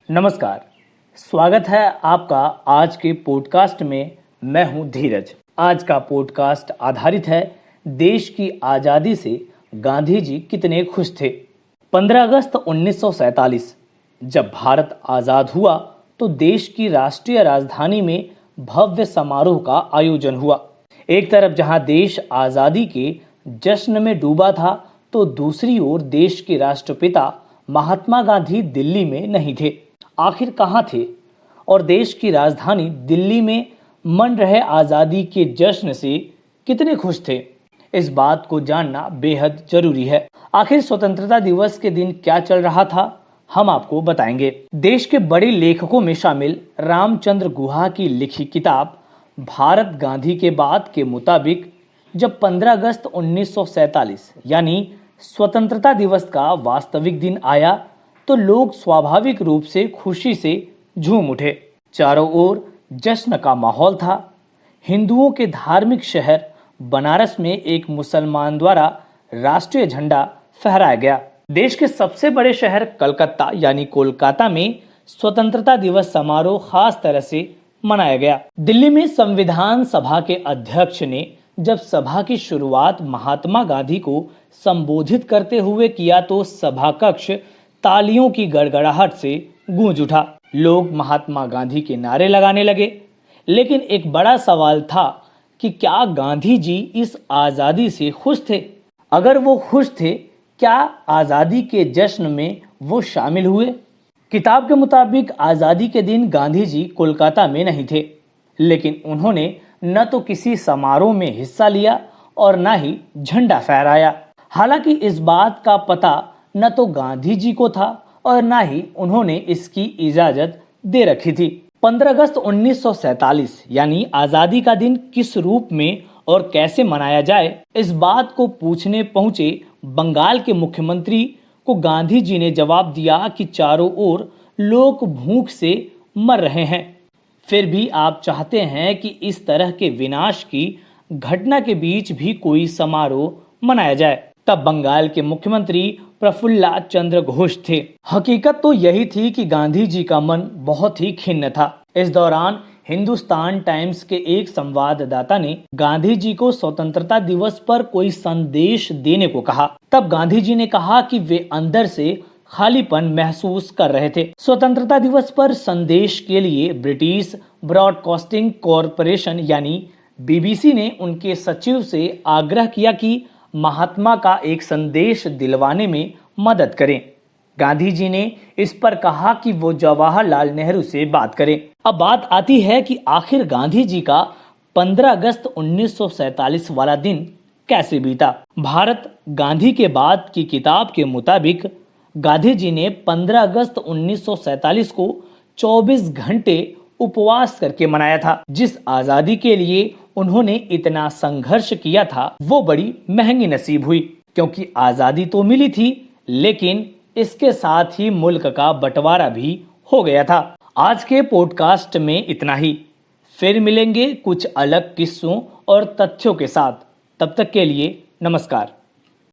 नमस्कार, स्वागत है आपका आज के पॉडकास्ट में। मैं हूं धीरज। आज का पॉडकास्ट आधारित है देश की आज़ादी से गांधी जी कितने खुश थे। 15 अगस्त 1947 जब भारत आज़ाद हुआ तो देश की राष्ट्रीय राजधानी में भव्य समारोह का आयोजन हुआ। एक तरफ जहां देश आज़ादी के जश्न में डूबा था तो दूसरी ओर देश के राष्ट्रपिता महात्मा गांधी दिल्ली में नहीं थे। आखिर कहां थे और देश की राजधानी दिल्ली में मन रहे आज़ादी के जश्न से कितने खुश थे, इस बात को जानना बेहद जरूरी है। आखिर स्वतंत्रता दिवस के दिन क्या चल रहा था, हम आपको बताएंगे। देश के बड़े लेखकों में शामिल रामचंद्र गुहा की लिखी किताब भारत गांधी के बाद के मुताबिक जब 15 अगस्त 1947 यानी स्वतंत्रता दिवस का वास्तविक दिन आया तो लोग स्वाभाविक रूप से खुशी से झूम उठे। चारों ओर जश्न का माहौल था। हिंदुओं के धार्मिक शहर बनारस में एक मुसलमान द्वारा राष्ट्रीय झंडा फहराया गया। देश के सबसे बड़े शहर कलकत्ता यानी कोलकाता में स्वतंत्रता दिवस समारोह खास तरह से मनाया गया। दिल्ली में संविधान सभा के अध्यक्ष ने जब सभा की शुरुआत महात्मा गांधी को संबोधित करते हुए किया तो सभा कक्ष तालियों की गड़गड़ाहट से गूंज उठा। लोग महात्मा गांधी के नारे लगाने लगे, लेकिन एक बड़ा सवाल था कि क्या गांधी जी इस आज़ादी से खुश थे? अगर वो खुश थे, क्या आज़ादी के जश्न में वो शामिल हुए? किताब के मुताबिक आज़ादी के दिन गांधी जी कोलकाता में नहीं थे, लेकिन उन्होंने न तो किसी समारोह में हिस्सा लिया और न ही झंडा फहराया। हालांकि इस बात का पता न तो गांधी जी को था और न ही उन्होंने इसकी इजाजत दे रखी थी। 15 अगस्त 1947 यानी आज़ादी का दिन किस रूप में और कैसे मनाया जाए, इस बात को पूछने पहुंचे बंगाल के मुख्यमंत्री को गांधी जी ने जवाब दिया कि चारों ओर लोग भूख से मर रहे हैं, फिर भी आप चाहते हैं कि इस तरह के विनाश की घटना के बीच भी कोई समारोह मनाया जाए। तब बंगाल के मुख्यमंत्री प्रफुल्ल चंद्र घोष थे। हकीकत तो यही थी कि गांधी जी का मन बहुत ही खिन्न था। इस दौरान हिंदुस्तान टाइम्स के एक संवाददाता ने गांधी जी को स्वतंत्रता दिवस पर कोई संदेश देने को कहा। तब गांधी जी ने कहा कि वे अंदर से खालीपन महसूस कर रहे थे। स्वतंत्रता दिवस पर संदेश के लिए ब्रिटिश ब्रॉडकास्टिंग कॉरपोरेशन यानी बीबीसी ने उनके सचिव से आग्रह किया कि महात्मा का एक संदेश दिलवाने में मदद करें। गांधी जी ने इस पर कहा कि वो जवाहरलाल नेहरू से बात करें। अब बात आती है कि आखिर गांधी जी का 15 अगस्त 1947 वाला दिन कैसे बीता। भारत गांधी के बाद की किताब के मुताबिक गांधी जी ने 15 अगस्त 1947 को 24 घंटे उपवास करके मनाया था। जिस आज़ादी के लिए उन्होंने इतना संघर्ष किया था वो बड़ी महंगी नसीब हुई, क्योंकि आज़ादी तो मिली थी लेकिन इसके साथ ही मुल्क का बंटवारा भी हो गया था। आज के पॉडकास्ट में इतना ही। फिर मिलेंगे कुछ अलग किस्सों और तथ्यों के साथ। तब तक के लिए नमस्कार।